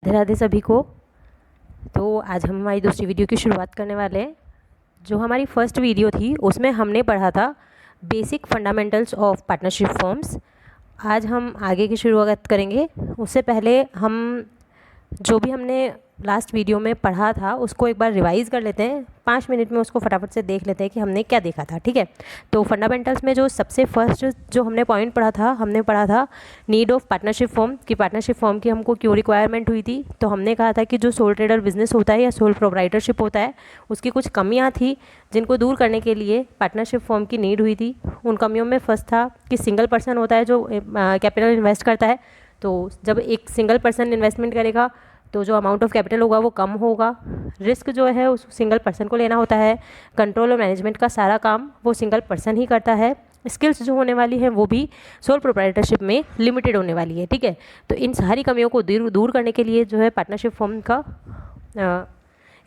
राधे राधे सभी को। तो आज हम हमारी दूसरी वीडियो की शुरुआत करने वाले हैं। जो हमारी फर्स्ट वीडियो थी उसमें हमने पढ़ा था basic fundamentals of partnership forms. आज हम आगे की शुरुआत करेंगे। उससे पहले हम जो भी हमने लास्ट वीडियो में पढ़ा था उसको एक बार रिवाइज़ कर लेते हैं। 5 मिनट में उसको फटाफट से देख लेते हैं कि हमने क्या देखा था। ठीक है, तो फंडामेंटल्स में जो सबसे फर्स्ट जो हमने पॉइंट पढ़ा था, हमने पढ़ा था नीड ऑफ पार्टनरशिप फॉर्म कि पार्टनरशिप फॉर्म की हमको क्यों रिक्वायरमेंट हुई थी। तो हमने कहा था कि जो सोल ट्रेडर बिजनेस होता है या सोल प्रोप्राइटरशिप होता है उसकी कुछ कमियाँ थी जिनको दूर करने के लिए पार्टनरशिप फॉर्म की नीड हुई थी। उन कमियों में फर्स्ट था कि सिंगल पर्सन होता है जो कैपिटल इन्वेस्ट करता है। तो जब एक सिंगल पर्सन इन्वेस्टमेंट करेगा तो जो अमाउंट ऑफ कैपिटल होगा वो कम होगा। रिस्क जो है उस सिंगल पर्सन को लेना होता है। कंट्रोल और मैनेजमेंट का सारा काम वो सिंगल पर्सन ही करता है। स्किल्स जो होने वाली है वो भी सोल प्रोप्राइटरशिप में लिमिटेड होने वाली है। ठीक है, तो इन सारी कमियों को दूर करने के लिए जो है पार्टनरशिप फॉर्म का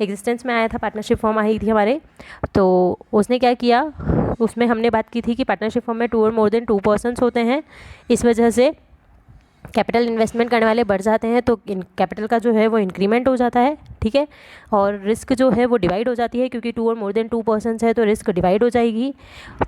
एग्जिस्टेंस में आया था। पार्टनरशिप फॉर्म आई थी हमारे, तो उसने क्या किया, उसमें हमने बात की थी कि पार्टनरशिप फॉर्म में 2 और मोर देन 2 पर्सन्स होते हैं। इस वजह से कैपिटल इन्वेस्टमेंट करने वाले बढ़ जाते हैं, तो कैपिटल का जो है वो इंक्रीमेंट हो जाता है। ठीक है, और रिस्क जो है वो डिवाइड हो जाती है क्योंकि 2 और मोर देन 2 पर्सन्स है तो रिस्क डिवाइड हो जाएगी।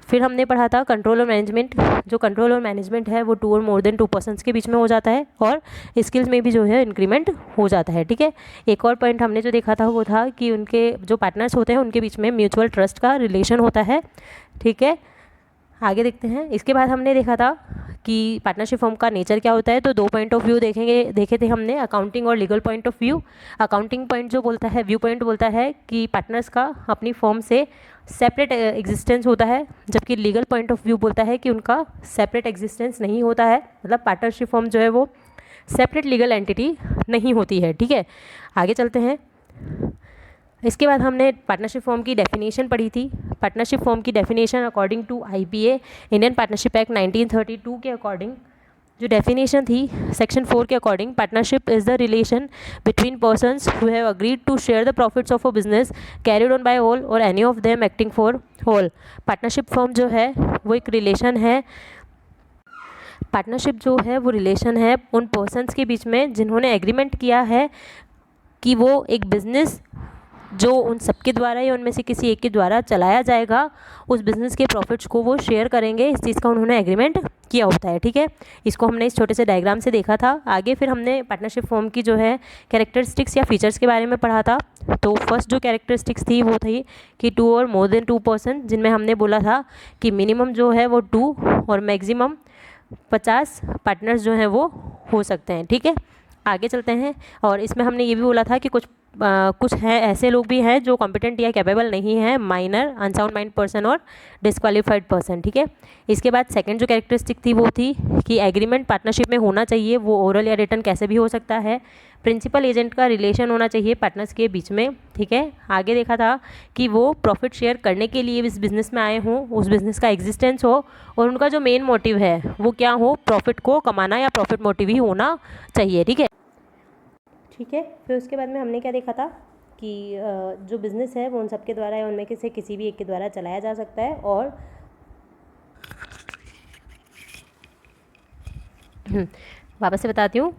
फिर हमने पढ़ा था कंट्रोल और मैनेजमेंट। जो कंट्रोल और मैनेजमेंट है वो 2 और मोर देन 2 पर्सन्स के बीच में हो जाता है और स्किल्स में भी जो है इंक्रीमेंट हो जाता है। ठीक है, एक और पॉइंट हमने जो देखा था वो था कि उनके जो पार्टनर्स होते हैं उनके बीच में म्यूचुअल ट्रस्ट का रिलेशन होता है। ठीक है, आगे देखते हैं। इसके बाद हमने देखा था कि पार्टनरशिप फॉर्म का नेचर क्या होता है। तो 2 पॉइंट ऑफ व्यू देखे थे हमने, अकाउंटिंग और legal point of view. Accounting point जो बोलता है, व्यू पॉइंट बोलता है कि पार्टनर्स का अपनी फॉर्म से सेपरेट एग्जिस्टेंस होता है, जबकि लीगल पॉइंट ऑफ व्यू बोलता है कि उनका सेपरेट एग्जिस्टेंस नहीं होता है। मतलब पार्टनरशिप फॉर्म जो है वो सेपरेट लीगल एंटिटी नहीं होती है। ठीक है, आगे चलते हैं। इसके बाद हमने पार्टनरशिप फॉर्म की डेफिनेशन पढ़ी थी। पार्टनरशिप फॉर्म की definition according to IPA Indian partnership act 1932 के अकॉर्डिंग जो डेफिनेशन थी सेक्शन 4 के according, partnership is the relation between persons who have agreed to share the profits of a business carried on by all or any of them acting for whole. Partnership firm जो है वो एक relation है। Partnership जो है वो relation है उन पर्सन्स के बीच में जिन्होंने एग्रीमेंट किया है कि वो एक बिजनेस जो उन सबके द्वारा या उनमें से किसी एक के द्वारा चलाया जाएगा, उस बिज़नेस के प्रॉफिट्स को वो शेयर करेंगे। इस चीज़ का उन्होंने एग्रीमेंट किया होता है। ठीक है, इसको हमने इस छोटे से डायग्राम से देखा था। आगे फिर हमने पार्टनरशिप फॉर्म की जो है कैरेक्टरिस्टिक्स या फीचर्स के बारे में पढ़ा था। तो फर्स्ट जो कैरेक्टरिस्टिक्स थी वो थी कि 2 और मोर देन 2 पर्सन, जिनमें हमने बोला था कि मिनिमम जो है वो 2 और मैक्सिमम 50 पार्टनर्स जो हैं वो हो सकते हैं। ठीक है, आगे चलते हैं। और इसमें हमने ये भी बोला था कि कुछ हैं ऐसे लोग भी हैं जो कॉम्पिटेंट या कैपेबल नहीं है, माइनर, अनसाउंड माइंड पर्सन और डिस्क्वालीफाइड पर्सन। ठीक है, इसके बाद सेकंड जो कैरेक्टरिस्टिक थी वो थी कि एग्रीमेंट पार्टनरशिप में होना चाहिए, वो ओरल या रिटन कैसे भी हो सकता है। प्रिंसिपल एजेंट का रिलेशन होना चाहिए पार्टनर्स के बीच में। ठीक है, आगे देखा था कि वो प्रॉफिट शेयर करने के लिए इस बिज़नेस में आए हों, उस बिज़नेस का एग्जिस्टेंस हो और उनका जो मेन मोटिव है वो क्या हो, प्रॉफिट को कमाना या प्रॉफिट मोटिव ही होना चाहिए। ठीक है, ठीक है। फिर उसके बाद में हमने क्या देखा था कि जो बिज़नेस है वो उन सबके द्वारा या उनमें से किसी भी एक के द्वारा चलाया जा सकता है। और वापस से बताती हूँ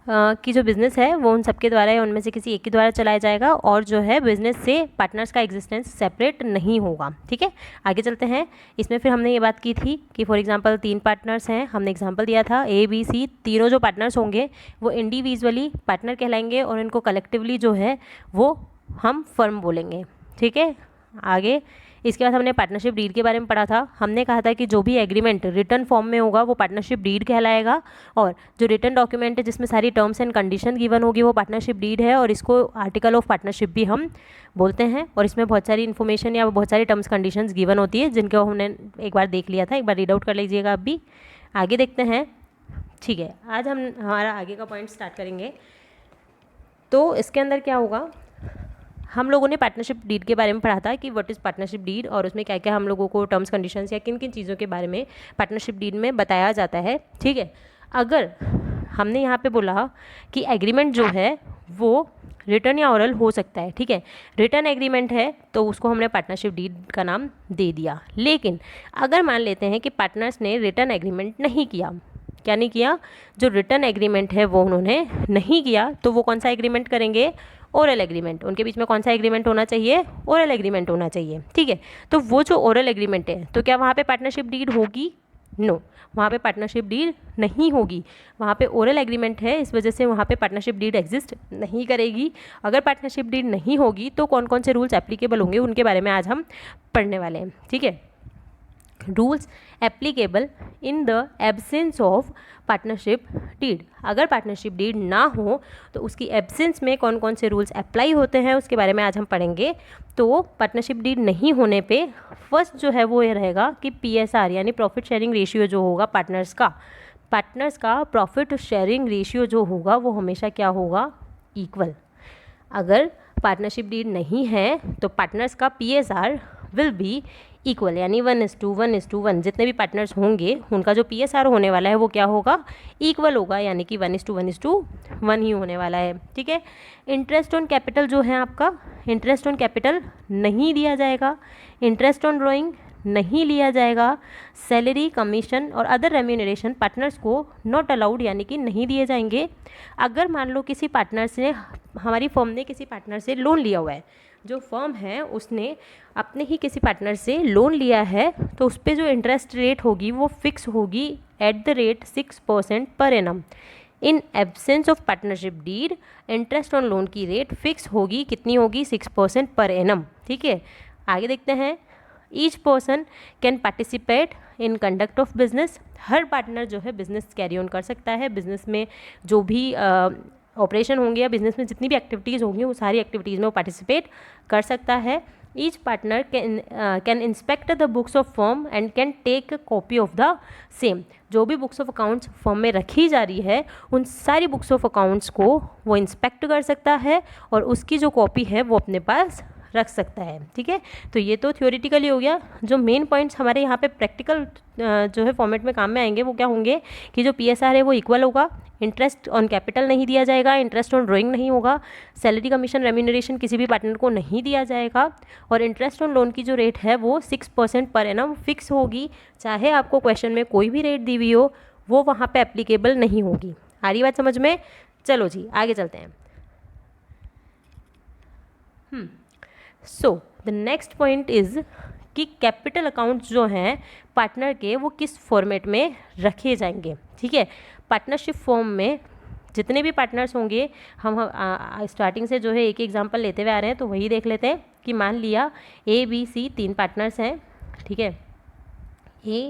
कि जो बिज़नेस है वो उन सबके द्वारा या उनमें से किसी एक के द्वारा चलाया जाएगा और जो है बिज़नेस से पार्टनर्स का एग्जिस्टेंस सेपरेट नहीं होगा। ठीक है, आगे चलते हैं। इसमें फिर हमने ये बात की थी कि फॉर एग्जांपल 3 पार्टनर्स हैं, हमने एग्जांपल दिया था ABC। तीनों जो पार्टनर्स होंगे वो इंडिविजुअली पार्टनर कहलाएंगे और इनको कलेक्टिवली जो है वो हम फर्म बोलेंगे। ठीक है, आगे इसके बाद हमने पार्टनरशिप डीड के बारे में पढ़ा था। हमने कहा था कि जो भी एग्रीमेंट रिटन फॉर्म में होगा वो पार्टनरशिप डीड कहलाएगा और जो रिटन डॉक्यूमेंट है जिसमें सारी टर्म्स एंड कंडीशन गिवन होगी वो पार्टनरशिप डीड है और इसको आर्टिकल ऑफ पार्टनरशिप भी हम बोलते हैं। और इसमें बहुत सारी इन्फॉर्मेशन या बहुत सारी टर्म्स कंडीशंस गिवन होती है जिनको हमने एक बार देख लिया था, एक बार रीड आउट कर लीजिएगा। अब भी आगे देखते हैं। ठीक है, आज हम हमारा आगे का पॉइंट स्टार्ट करेंगे। तो इसके अंदर क्या होगा, हम लोगों ने पार्टनरशिप डीड के बारे में पढ़ा था कि व्हाट इज़ पार्टनरशिप डीड और उसमें क्या क्या हम लोगों को टर्म्स कंडीशंस या किन किन चीज़ों के बारे में पार्टनरशिप डीड में बताया जाता है। ठीक है, अगर हमने यहाँ पे बोला कि एग्रीमेंट जो है वो रिटर्न या ओरल हो सकता है। ठीक है, रिटर्न एग्रीमेंट है तो उसको हमने पार्टनरशिप डीड का नाम दे दिया। लेकिन अगर मान लेते हैं कि पार्टनर्स ने रिटर्न एग्रीमेंट नहीं किया, क्या नहीं किया, जो रिटर्न एग्रीमेंट है वो उन्होंने नहीं किया, तो वो कौन सा एग्रीमेंट करेंगे, ओरल एग्रीमेंट। उनके बीच में कौन सा एग्रीमेंट होना चाहिए, ओरल एग्रीमेंट होना चाहिए, ठीक है। तो वो जो ओरल एग्रीमेंट है, तो क्या वहाँ पे पार्टनरशिप डीड होगी, नो, वहाँ पे पार्टनरशिप डीड नहीं होगी, वहाँ पे ओरल एग्रीमेंट है, इस वजह से वहाँ पे पार्टनरशिप डीड एग्जिस्ट नहीं करेगी। अगर पार्टनरशिप डीड नहीं होगी तो कौन कौन से रूल्स एप्लीकेबल होंगे उनके बारे में आज हम पढ़ने वाले हैं, ठीक है। Rules applicable in the absence of partnership deed, अगर पार्टनरशिप डीड ना हो तो उसकी एब्सेंस में कौन कौन से रूल्स अप्लाई होते हैं उसके बारे में आज हम पढ़ेंगे। तो पार्टनरशिप डीड नहीं होने पे फर्स्ट जो है वो ये रहेगा कि PSR यानी प्रॉफिट शेयरिंग रेशियो जो होगा पार्टनर्स का प्रॉफिट शेयरिंग रेशियो जो होगा वो हमेशा क्या होगा, इक्वल। अगर पार्टनरशिप डीड नहीं है तो पार्टनर्स का PSR विल बी इक्वल, यानी 1:1:1, जितने भी पार्टनर्स होंगे उनका जो PSR होने वाला है वो क्या होगा, इक्वल होगा, यानी कि 1:1:1 ही होने वाला है, ठीक है। इंटरेस्ट ऑन कैपिटल जो है आपका, इंटरेस्ट ऑन कैपिटल नहीं दिया जाएगा, इंटरेस्ट ऑन ड्रॉइंग नहीं लिया जाएगा, सैलरी, कमीशन और अदर रेम्यूनरेशन पार्टनर्स को नॉट अलाउड यानी कि नहीं दिए जाएंगे। अगर मान लो किसी पार्टनर से, हमारी फर्म ने किसी पार्टनर से लोन लिया हुआ है, जो फर्म है उसने अपने ही किसी पार्टनर से लोन लिया है, तो उस पर जो इंटरेस्ट रेट होगी वो फिक्स होगी at the rate 6% per annum. In absence of partnership deed interest on loan की रेट फिक्स होगी, कितनी होगी, 6% पर एनम, ठीक है। आगे देखते हैं, each person can participate in conduct of business, her partner जो है बिजनेस कैरी ऑन कर सकता है, बिजनेस में जो भी ऑपरेशन होंगे या बिजनेस में जितनी भी एक्टिविटीज़ होंगी वो सारी एक्टिविटीज़ में वो पार्टिसिपेट कर सकता है। Each partner can inspect the books of firm and can take copy of the same, जो भी बुक्स ऑफ अकाउंट्स फर्म में रखी जा रही है उन सारी बुक्स ऑफ अकाउंट्स को वो इंस्पेक्ट कर सकता है और उसकी जो कॉपी है वो अपने पास रख सकता है, ठीक है। तो ये तो थ्योरेटिकली हो गया। जो मेन पॉइंट्स हमारे यहाँ पे प्रैक्टिकल जो है फॉर्मेट में काम में आएंगे वो क्या होंगे कि जो PSR है वो इक्वल होगा, इंटरेस्ट ऑन कैपिटल नहीं दिया जाएगा, इंटरेस्ट ऑन ड्राइंग नहीं होगा, सैलरी, कमीशन, रेम्यूनरेशन किसी भी पार्टनर को नहीं दिया जाएगा, और इंटरेस्ट ऑन लोन की जो रेट है वो 6% पर एनम फिक्स होगी, चाहे आपको क्वेश्चन में कोई भी रेट दी हुई हो वो वहाँ पे एप्लीकेबल नहीं होगी। आ रही बात समझ में? चलो जी आगे चलते हैं। So the next point is कि कैपिटल अकाउंट्स जो हैं पार्टनर के वो किस फॉर्मेट में रखे जाएंगे, ठीक है। पार्टनरशिप फॉर्म में जितने भी पार्टनर्स होंगे, हम स्टार्टिंग से जो है एक एग्जांपल लेते हुए आ रहे हैं, तो वही देख लेते हैं कि मान लिया ABC 3 पार्टनर्स हैं, ठीक है, A,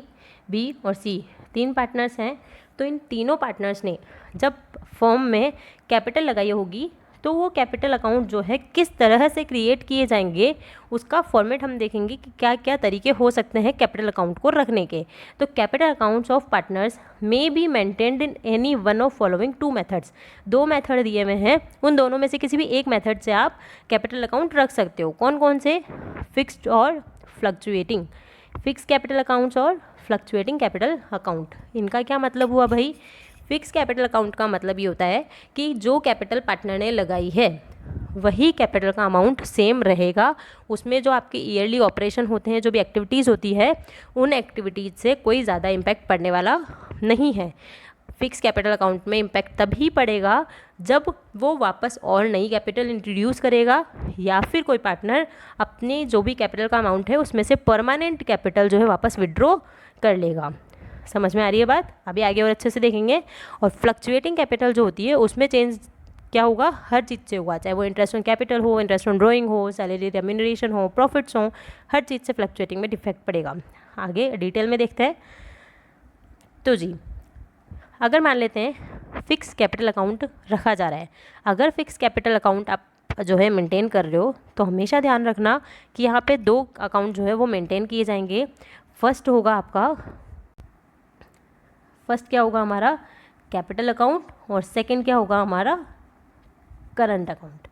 B और C 3 पार्टनर्स हैं। तो इन तीनों पार्टनर्स ने जब फर्म में कैपिटल लगाई होगी तो वो कैपिटल अकाउंट जो है किस तरह से क्रिएट किए जाएंगे उसका फॉर्मेट हम देखेंगे कि क्या क्या तरीके हो सकते हैं कैपिटल अकाउंट को रखने के। तो capital accounts of partners may be maintained in any one of following 2 methods, 2 method दिए हुए हैं, उन दोनों में से किसी भी एक मेथड से आप कैपिटल अकाउंट रख सकते हो। कौन कौन से? फिक्स्ड और फ्लक्चुएटिंग, फिक्स कैपिटल अकाउंट्स और फ्लक्चुएटिंग कैपिटल अकाउंट। इनका क्या मतलब हुआ भाई? फिक्स कैपिटल अकाउंट का मतलब ये होता है कि जो कैपिटल पार्टनर ने लगाई है वही कैपिटल का अमाउंट सेम रहेगा, उसमें जो आपके ईयरली ऑपरेशन होते हैं, जो भी एक्टिविटीज़ होती है, उन एक्टिविटीज़ से कोई ज़्यादा इम्पैक्ट पड़ने वाला नहीं है। फिक्स कैपिटल अकाउंट में इम्पैक्ट तभी पड़ेगा जब वो वापस और नई कैपिटल इंट्रोड्यूस करेगा या फिर कोई पार्टनर अपने जो भी कैपिटल का अमाउंट है उसमें से परमानेंट कैपिटल जो है वापस विड्रॉ कर लेगा। समझ में आ रही है बात? अभी आगे और अच्छे से देखेंगे। और फ्लक्चुएटिंग कैपिटल जो होती है उसमें चेंज क्या होगा? हर चीज़ से होगा, चाहे वो इंटरेस्ट ऑन कैपिटल हो, इंटरेस्ट ऑन ड्रॉइंग हो, सैलरी रेम्यूनरेशन हो, प्रॉफिट्स हो, हर चीज़ से फ्लक्चुएटिंग में डिफेक्ट पड़ेगा। आगे डिटेल में देखते हैं। तो जी अगर मान लेते हैं फिक्स कैपिटल अकाउंट रखा जा रहा है, अगर फिक्स कैपिटल अकाउंट आप जो है मेंटेन कर रहे हो तो हमेशा ध्यान रखना कि यहाँ पे 2 अकाउंट जो है वो मेंटेन किए जाएंगे। फर्स्ट होगा आपका, फर्स्ट क्या होगा हमारा? कैपिटल अकाउंट, और सेकंड क्या होगा हमारा? Current account.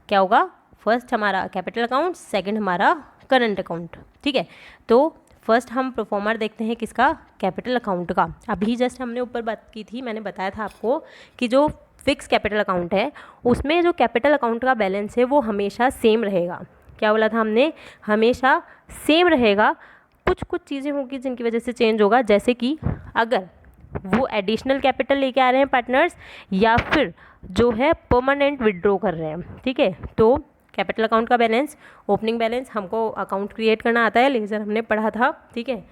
क्या होगा? फर्स्ट हमारा कैपिटल अकाउंट, सेकंड हमारा करंट अकाउंट, ठीक है। तो फर्स्ट हम प्रोफॉर्मर देखते हैं किसका? कैपिटल अकाउंट का। अभी जस्ट हमने ऊपर बात की थी, मैंने बताया था आपको कि जो फिक्स कैपिटल अकाउंट है उसमें जो कैपिटल अकाउंट का बैलेंस है वो हमेशा सेम रहेगा। क्या बोला था हमने? हमेशा सेम रहेगा। कुछ कुछ चीज़ें होंगी जिनकी वजह से चेंज होगा, जैसे कि अगर वो एडिशनल कैपिटल लेके आ रहे हैं पार्टनर्स, या फिर जो है परमानेंट विड्रॉ कर रहे हैं। ठीक है, तो कैपिटल अकाउंट का बैलेंस, ओपनिंग बैलेंस हमको अकाउंट क्रिएट करना आता है, लेजर हमने पढ़ा था। ठीक है,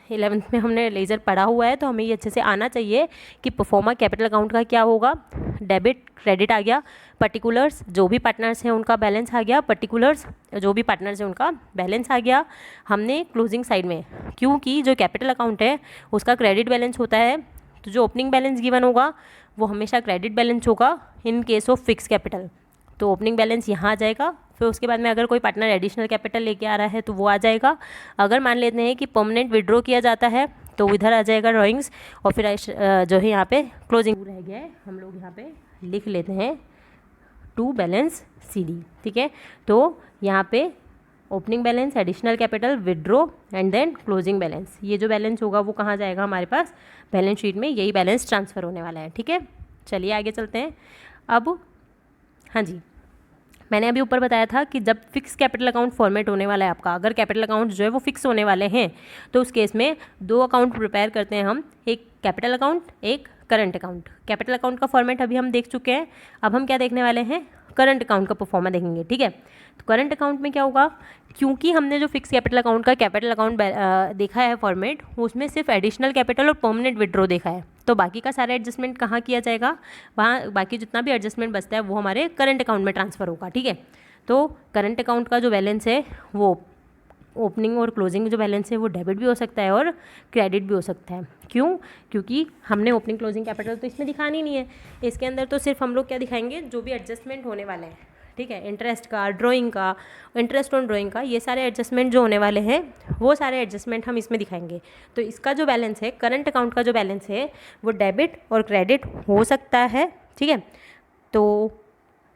11th में हमने लेजर पढ़ा हुआ है, तो हमें ये अच्छे से आना चाहिए कि परफॉर्मा कैपिटल अकाउंट का क्या होगा। डेबिट क्रेडिट आ गया, पर्टिकुलर्स जो भी पार्टनर्स हैं उनका बैलेंस आ गया, पर्टिकुलर्स जो भी पार्टनर्स हैं उनका बैलेंस आ गया। हमने क्लोजिंग साइड में, क्योंकि जो कैपिटल अकाउंट है उसका क्रेडिट बैलेंस होता है, तो जो ओपनिंग बैलेंस गिवन होगा वो हमेशा क्रेडिट बैलेंस होगा in case of fix capital. तो ओपनिंग बैलेंस यहाँ आ जाएगा, फिर उसके बाद में अगर कोई पार्टनर एडिशनल कैपिटल लेके आ रहा है तो वो आ जाएगा। अगर मान लेते हैं कि परमानेंट विड्रॉ किया जाता है तो इधर आ जाएगा ड्राइंग्स, और फिर जो है यहाँ पे क्लोजिंग रह गया है, हम लोग यहाँ पे लिख लेते हैं टू बैलेंस CD। ठीक है, तो यहाँ पे opening balance, additional capital, withdraw and then closing balance, ये जो बैलेंस होगा वो कहाँ जाएगा हमारे पास बैलेंस शीट में, यही बैलेंस ट्रांसफ़र होने वाला है। ठीक है, चलिए आगे चलते हैं। अब हाँ जी, मैंने अभी ऊपर बताया था कि जब फिक्स कैपिटल अकाउंट फॉर्मेट होने वाला है आपका, अगर कैपिटल अकाउंट जो है वो फिक्स होने वाले हैं, तो उस केस में दो अकाउंट प्रिपेयर करते हैं हम, एक कैपिटल अकाउंट, एक करंट अकाउंट। कैपिटल अकाउंट का फॉर्मेट अभी हम देख चुके हैं, अब हम क्या देखने वाले हैं, करंट अकाउंट का परफॉर्मा देखेंगे। ठीक है, तो करंट अकाउंट में क्या होगा, क्योंकि हमने जो फिक्स कैपिटल अकाउंट का कैपिटल अकाउंट देखा है फॉर्मेट, उसमें सिर्फ एडिशनल कैपिटल और परमानेंट विड्रॉ देखा है, तो बाकी का सारा एडजस्टमेंट कहाँ किया जाएगा, वहाँ बाकी जितना भी एडजस्टमेंट बचता है वो हमारे करंट अकाउंट में ट्रांसफ़र होगा। ठीक है, तो करंट अकाउंट का जो बैलेंस है वो ओपनिंग और क्लोजिंग जो बैलेंस है वो डेबिट भी हो सकता है और क्रेडिट भी हो सकता है। क्यों? क्योंकि हमने ओपनिंग क्लोजिंग कैपिटल तो इसमें दिखानी नहीं है, इसके अंदर तो सिर्फ हम लोग क्या दिखाएंगे, जो भी एडजस्टमेंट होने वाले हैं। ठीक है, इंटरेस्ट का, ड्राइंग का, इंटरेस्ट ऑन ड्राइंग का, ये सारे एडजस्टमेंट जो होने वाले हैं वो सारे एडजस्टमेंट हम इसमें दिखाएंगे। तो इसका जो बैलेंस है, करंट अकाउंट का जो बैलेंस है वो डेबिट और क्रेडिट हो सकता है। ठीक है, तो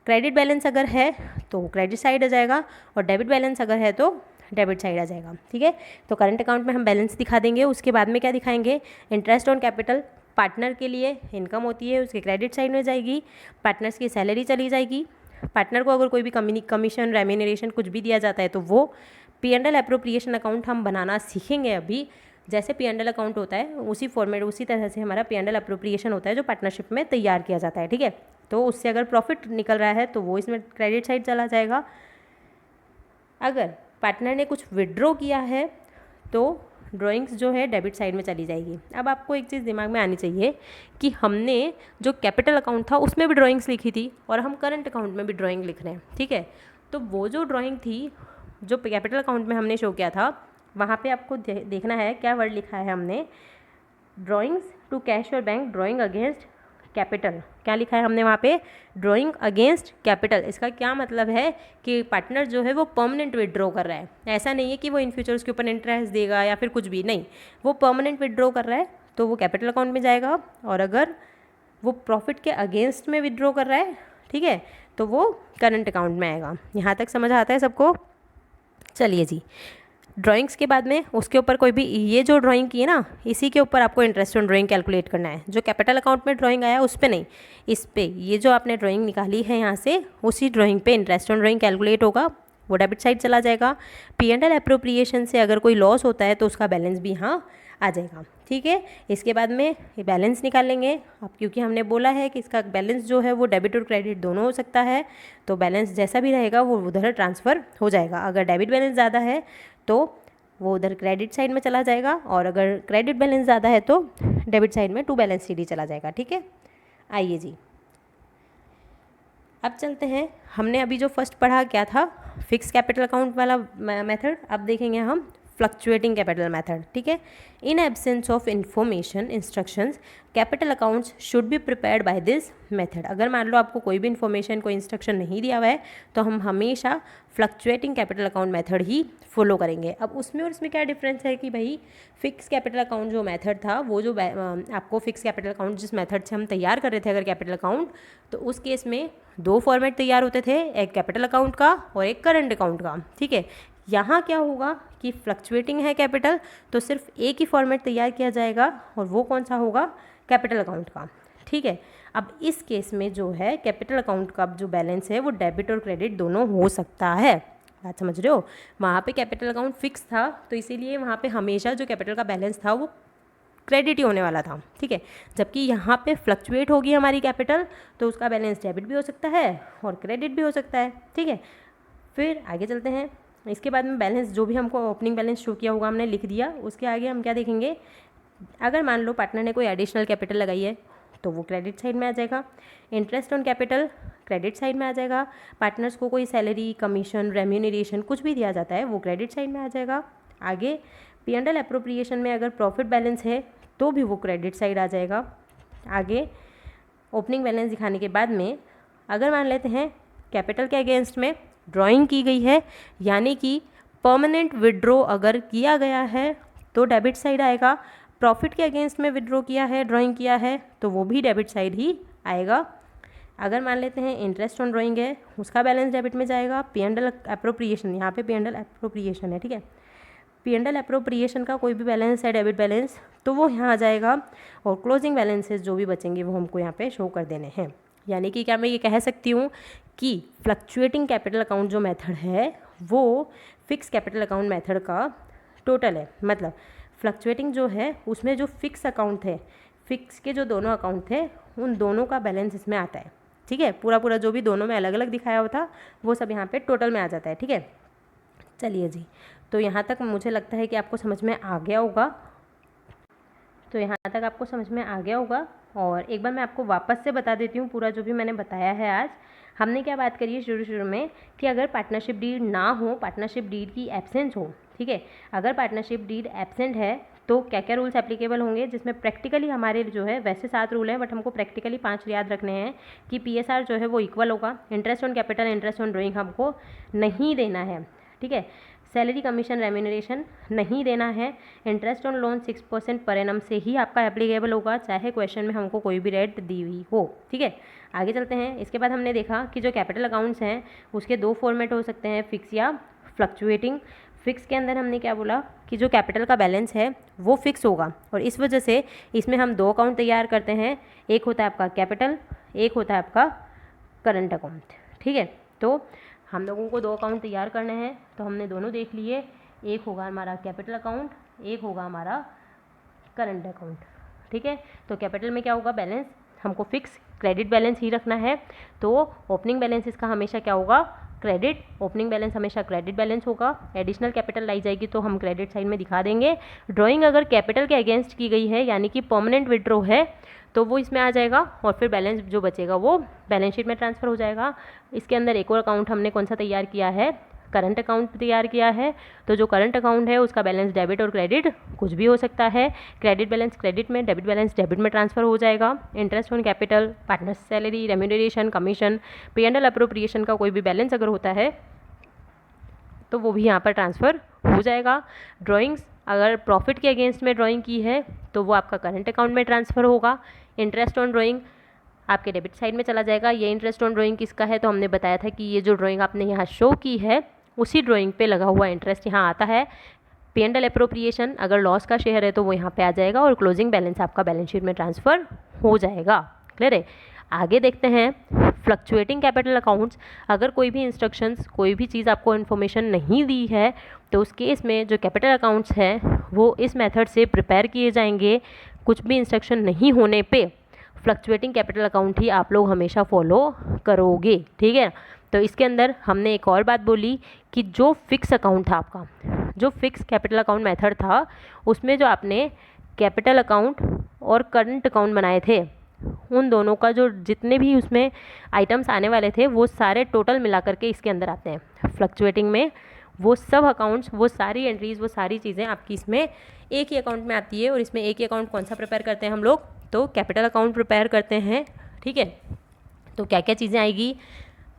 क्रेडिट बैलेंस अगर है तो क्रेडिट साइड आ जाएगा, और डेबिट बैलेंस अगर है तो डेबिट साइड आ जाएगा। ठीक है, तो करंट अकाउंट में हम बैलेंस दिखा देंगे, उसके बाद में क्या दिखाएंगे, इंटरेस्ट ऑन कैपिटल पार्टनर के लिए इनकम होती है, उसके क्रेडिट साइड में जाएगी, पार्टनर्स की सैलरी चली जाएगी। पार्टनर को अगर कोई भी कमीशन, रेम्यूनरेशन कुछ भी दिया जाता है तो वो P&L एप्रोप्रिएशन अकाउंट हम बनाना सीखेंगे अभी। जैसे P&L अकाउंट होता है उसी फॉर्मेट, उसी तरह से हमारा P&L एप्रोप्रिएशन होता है जो पार्टनरशिप में तैयार किया जाता है। ठीक है, तो उससे अगर प्रॉफिट निकल रहा है तो वो इसमें क्रेडिट साइड चला जाएगा। अगर पार्टनर ने कुछ विड्रॉ किया है तो ड्राइंग्स जो है डेबिट साइड में चली जाएगी। अब आपको एक चीज़ दिमाग में आनी चाहिए कि हमने जो कैपिटल अकाउंट था उसमें भी ड्राइंग्स लिखी थी और हम करंट अकाउंट में भी ड्राइंग लिख रहे हैं। ठीक है, तो वो जो ड्राइंग थी जो कैपिटल अकाउंट में हमने शो किया था, वहाँ पे आपको देखना है क्या वर्ड लिखा है हमने, ड्राइंग्स टू कैश और बैंक ड्राइंग अगेंस्ट कैपिटल। क्या लिखा है हमने वहाँ पे, ड्राइंग अगेंस्ट कैपिटल। इसका क्या मतलब है कि पार्टनर जो है वो परमानेंट विड्रॉ कर रहा है, ऐसा नहीं है कि वो इन फ्यूचर उसके ऊपर इंटरेस्ट देगा या फिर कुछ भी नहीं, वो परमानेंट विड्रॉ कर रहा है तो वो कैपिटल अकाउंट में जाएगा। और अगर वो प्रॉफिट के अगेंस्ट में विड्रॉ कर रहा है, ठीक है, तो वो करंट अकाउंट में आएगा। यहाँ तक समझ आता है सबको? चलिए जी, ड्राइंग्स के बाद में उसके ऊपर कोई भी, ये जो ड्राइंग की है ना, इसी के ऊपर आपको इंटरेस्ट ऑन ड्राइंग कैलकुलेट करना है। जो कैपिटल अकाउंट में ड्राइंग आया उस पे नहीं, इस पे, ये जो आपने ड्राइंग निकाली है यहाँ से, उसी ड्राइंग पे इंटरेस्ट ऑन ड्राइंग कैलकुलेट होगा, वो डेबिट साइड चला जाएगा। P&L एप्रोप्रिएशन से अगर कोई लॉस होता है तो उसका बैलेंस भी यहाँ आ जाएगा। ठीक है, इसके बाद में ये बैलेंस निकाल लेंगे अब, क्योंकि हमने बोला है कि इसका बैलेंस जो है वो डेबिट और क्रेडिट दोनों हो सकता है, तो बैलेंस जैसा भी रहेगा वो उधर ट्रांसफ़र हो जाएगा। अगर डेबिट बैलेंस ज़्यादा है तो वो उधर क्रेडिट साइड में चला जाएगा, और अगर क्रेडिट बैलेंस ज़्यादा है तो डेबिट साइड में टू बैलेंस CD चला जाएगा। ठीक है, आइए जी अब चलते हैं। हमने अभी जो फर्स्ट पढ़ा क्या था, फिक्स कैपिटल अकाउंट वाला मेथड। अब देखेंगे हम फ्लक्चुएटिंग कैपिटल मेथड। ठीक है, इन absence of information instructions capital accounts should be prepared by this method. अगर मान लो आपको कोई भी इन्फॉर्मेशन, कोई इंस्ट्रक्शन नहीं दिया हुआ है तो हम हमेशा फ्लक्चुएटिंग कैपिटल अकाउंट मेथड ही फॉलो करेंगे। अब उसमें और इसमें क्या डिफरेंस है कि भाई फिक्स कैपिटल अकाउंट जो मेथड था, वो जो आपको फिक्स कैपिटल अकाउंट जिस मेथड से हम तैयार कर रहे थे अगर कैपिटल अकाउंट, तो उस केस में दो फॉर्मेट तैयार होते थे, एक कैपिटल अकाउंट का और एक करंट अकाउंट का। ठीक है, यहाँ क्या होगा कि फ्लक्चुएटिंग है कैपिटल, तो सिर्फ एक ही फॉर्मेट तैयार किया जाएगा, और वो कौन सा होगा, कैपिटल अकाउंट का। ठीक है, अब इस केस में जो है कैपिटल अकाउंट का जो बैलेंस है वो डेबिट और क्रेडिट दोनों हो सकता है। बात समझ रहे हो? वहाँ पे कैपिटल अकाउंट फिक्स था तो इसीलिए वहाँ पे हमेशा जो कैपिटल का बैलेंस था वो क्रेडिट ही होने वाला था, ठीक है। जबकि यहाँ पे फ्लक्चुएट होगी हमारी कैपिटल, तो उसका बैलेंस डेबिट भी हो सकता है और क्रेडिट भी हो सकता है, ठीक है। फिर आगे चलते हैं। इसके बाद में बैलेंस जो भी हमको ओपनिंग बैलेंस शो किया होगा हमने लिख दिया। उसके आगे हम क्या देखेंगे, अगर मान लो पार्टनर ने कोई एडिशनल कैपिटल लगाई है तो वो क्रेडिट साइड में आ जाएगा। Interest on capital credit side में आ जाएगा। पार्टनर्स को कोई सैलरी, कमीशन, रेम्यूनरेशन कुछ भी दिया जाता है वो क्रेडिट साइड में आ जाएगा। आगे P&L एप्रोप्रिएशन में अगर प्रॉफिट बैलेंस है तो भी वो क्रेडिट साइड आ जाएगा। आगे ओपनिंग बैलेंस दिखाने के बाद में अगर मान लेते हैं कैपिटल के अगेंस्ट में ड्राइंग की गई है, यानी कि परमानेंट विड्रॉ अगर किया गया है तो डेबिट साइड आएगा। प्रॉफिट के अगेंस्ट में विड्रॉ किया है, ड्राइंग किया है, तो वो भी डेबिट साइड ही आएगा। अगर मान लेते हैं इंटरेस्ट ऑन ड्राइंग है, उसका बैलेंस डेबिट में जाएगा। P&L एप्रोप्रिएशन, यहाँ पे P&L एप्रोप्रिएशन है, ठीक है। P&L एप्रोप्रिएशन का कोई भी बैलेंस है डेबिट बैलेंस, तो वो यहाँ आ जाएगा। और क्लोजिंग बैलेंसेस जो भी बचेंगे वो हमको यहाँ पे शो कर देने हैं। यानी कि क्या मैं ये कह सकती हूँ कि फ्लक्चुएटिंग कैपिटल अकाउंट जो मेथड है वो फिक्स कैपिटल अकाउंट मेथड का टोटल है। मतलब फ्लक्चुएटिंग जो है उसमें जो फिक्स अकाउंट है, फिक्स के जो दोनों अकाउंट थे उन दोनों का बैलेंस इसमें आता है, ठीक है। पूरा जो भी दोनों में अलग अलग दिखाया होता वो सब यहाँ पे टोटल में आ जाता है, ठीक है। चलिए जी, तो यहाँ तक मुझे लगता है कि आपको समझ में आ गया होगा। और एक बार मैं आपको वापस से बता देती हूँ पूरा जो भी मैंने बताया है। आज हमने क्या बात करी है शुरू में कि अगर पार्टनरशिप डीड ना हो, पार्टनरशिप डीड की एब्सेंस हो, ठीक है। अगर पार्टनरशिप डीड एब्सेंट है तो क्या क्या रूल्स एप्लीकेबल होंगे, जिसमें प्रैक्टिकली हमारे जो है वैसे 7 रूल हैं बट हमको प्रैक्टिकली 5 याद रखने हैं। कि PSR जो है वो इक्वल होगा, interest on capital, interest on drawing हमको नहीं देना है, ठीक है। सैलरी, कमीशन, रेम्यूनरेशन नहीं देना है। Interest on loan 6% per annum से ही आपका एप्लीकेबल होगा, चाहे क्वेश्चन में हमको कोई भी रेट दी हुई हो, ठीक है। आगे चलते हैं। इसके बाद हमने देखा कि जो कैपिटल अकाउंट्स हैं उसके 2 फॉर्मेट हो सकते हैं, फिक्स या फ्लक्चुएटिंग। फिक्स के अंदर हमने क्या बोला कि जो कैपिटल का बैलेंस है वो फिक्स होगा, और इस वजह से इसमें हम 2 अकाउंट तैयार करते हैं। एक होता है आपका कैपिटल, एक होता है आपका करंट अकाउंट, ठीक है। तो हम लोगों को 2 अकाउंट तैयार करने हैं, तो हमने दोनों देख लिए। एक होगा हमारा कैपिटल अकाउंट, एक होगा हमारा करंट अकाउंट, ठीक है। तो कैपिटल में क्या होगा, बैलेंस हमको फिक्स क्रेडिट बैलेंस ही रखना है, तो ओपनिंग बैलेंस इसका हमेशा क्या होगा, क्रेडिट। ओपनिंग बैलेंस हमेशा क्रेडिट बैलेंस होगा। एडिशनल कैपिटल लाई जाएगी तो हम क्रेडिट साइड में दिखा देंगे। ड्राइंग अगर कैपिटल के अगेंस्ट की गई है, यानी कि परमानेंट विड्रॉ है, तो वो इसमें आ जाएगा, और फिर बैलेंस जो बचेगा वो बैलेंस शीट में ट्रांसफ़र हो जाएगा। इसके अंदर एक और अकाउंट हमने कौन सा तैयार किया है, करंट अकाउंट तैयार किया है। तो जो करंट अकाउंट है उसका बैलेंस डेबिट और क्रेडिट कुछ भी हो सकता है। क्रेडिट बैलेंस क्रेडिट में, डेबिट बैलेंस डेबिट में ट्रांसफ़र हो जाएगा। Interest on capital, partners salary, remuneration, commission, P&L appropriation का कोई भी बैलेंस अगर होता है तो वो भी यहाँ पर ट्रांसफ़र हो जाएगा। ड्राइंग्स अगर प्रॉफिट के अगेंस्ट में ड्राइंग की है तो वो आपका करंट अकाउंट में ट्रांसफ़र होगा। इंटरेस्ट ऑन ड्राइंग आपके डेबिट साइड में चला जाएगा। ये इंटरेस्ट ऑन ड्राइंग किसका है, तो हमने बताया था कि ये जो ड्राइंग आपने यहाँ शो की है उसी ड्राइंग पे लगा हुआ इंटरेस्ट यहाँ आता है। P&L एप्रोप्रिएशन अगर लॉस का शेयर है तो वो यहाँ पे आ जाएगा, और क्लोजिंग बैलेंस आपका बैलेंस शीट में ट्रांसफ़र हो जाएगा। क्लियर है। आगे देखते हैं फ्लक्चुएटिंग कैपिटल अकाउंट्स। अगर कोई भी इंस्ट्रक्शंस, कोई भी चीज़ आपको इन्फॉर्मेशन नहीं दी है तो उस केस में जो कैपिटल अकाउंट्स हैं वो इस मेथड से प्रिपेयर किए जाएंगे। कुछ भी इंस्ट्रक्शन नहीं होने पे फ्लक्चुएटिंग कैपिटल अकाउंट ही आप लोग हमेशा फॉलो करोगे, ठीक है। तो इसके अंदर हमने एक और बात बोली कि जो फिक्स अकाउंट था आपका, जो फिक्स कैपिटल अकाउंट मेथड था, उसमें जो आपने कैपिटल अकाउंट और करंट अकाउंट बनाए थे, उन दोनों का जो जितने भी उसमें आइटम्स आने वाले थे वो सारे टोटल मिला करके इसके अंदर आते हैं। फ्लक्चुएटिंग में वो सब अकाउंट्स, वो सारी एंट्रीज, वो सारी चीज़ें आपकी इसमें एक ही अकाउंट में आती है। और इसमें एक ही अकाउंट कौन सा प्रिपेयर करते हैं हम लोग, तो कैपिटल अकाउंट प्रिपेयर करते हैं, ठीक है। तो क्या क्या चीज़ें आएगी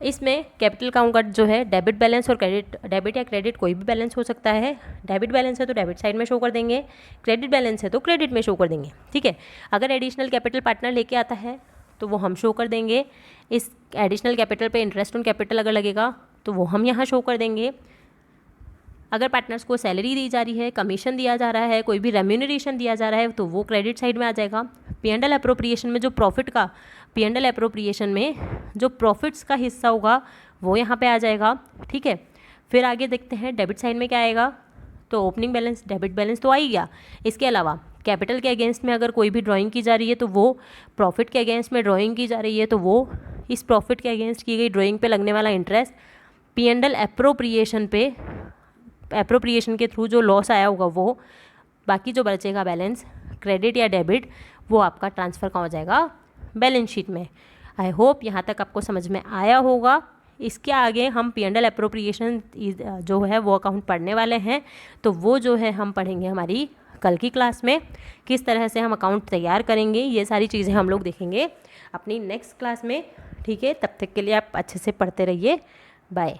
इसमें, कैपिटल अकाउंट का जो है डेबिट बैलेंस और क्रेडिट, डेबिट या क्रेडिट कोई भी बैलेंस हो सकता है। डेबिट बैलेंस है तो डेबिट साइड में शो कर देंगे, क्रेडिट बैलेंस है तो क्रेडिट में शो कर देंगे, ठीक है। अगर एडिशनल कैपिटल पार्टनर लेके आता है तो वो हम शो कर देंगे। इस एडिशनल कैपिटल पे इंटरेस्ट ऑन कैपिटल अगर लगेगा तो वो हम यहाँ शो कर देंगे। अगर पार्टनर्स को सैलरी दी जा रही है, कमीशन दिया जा रहा है, कोई भी रेम्यूनरेशन दिया जा रहा है तो वो क्रेडिट साइड में आ जाएगा। P&L एप्रोप्रिएशन में जो प्रॉफिट का, P&L एप्रोप्रिएशन में जो प्रॉफिट्स का हिस्सा होगा वो यहाँ पे आ जाएगा, ठीक है। फिर आगे देखते हैं डेबिट साइड में क्या आएगा, तो ओपनिंग बैलेंस, डेबिट बैलेंस तो आ ही गया। इसके अलावा कैपिटल के अगेंस्ट में अगर कोई भी ड्राइंग की जा रही है तो वो प्रॉफिट के अगेंस्ट में ड्राइंग की जा रही है तो वो इस प्रॉफिट के अगेंस्ट की गई ड्राइंग पे लगने वाला इंटरेस्ट P&L एप्रोप्रिएशन के थ्रू जो लॉस आया होगा वो, बाकी जो बचेगा बैलेंस क्रेडिट या डेबिट, वो आपका ट्रांसफ़र कहाँ हो जाएगा, बैलेंस शीट में। आई होप यहाँ तक आपको समझ में आया होगा। इसके आगे हम P&L एप्रोप्रिएशन जो है वो अकाउंट पढ़ने वाले हैं, तो वो जो है हम पढ़ेंगे हमारी कल की क्लास में। किस तरह से हम अकाउंट तैयार करेंगे ये सारी चीज़ें हम लोग देखेंगे अपनी नेक्स्ट क्लास में। ठीक है, तब तक के लिए आप अच्छे से पढ़ते रहिए। बाय।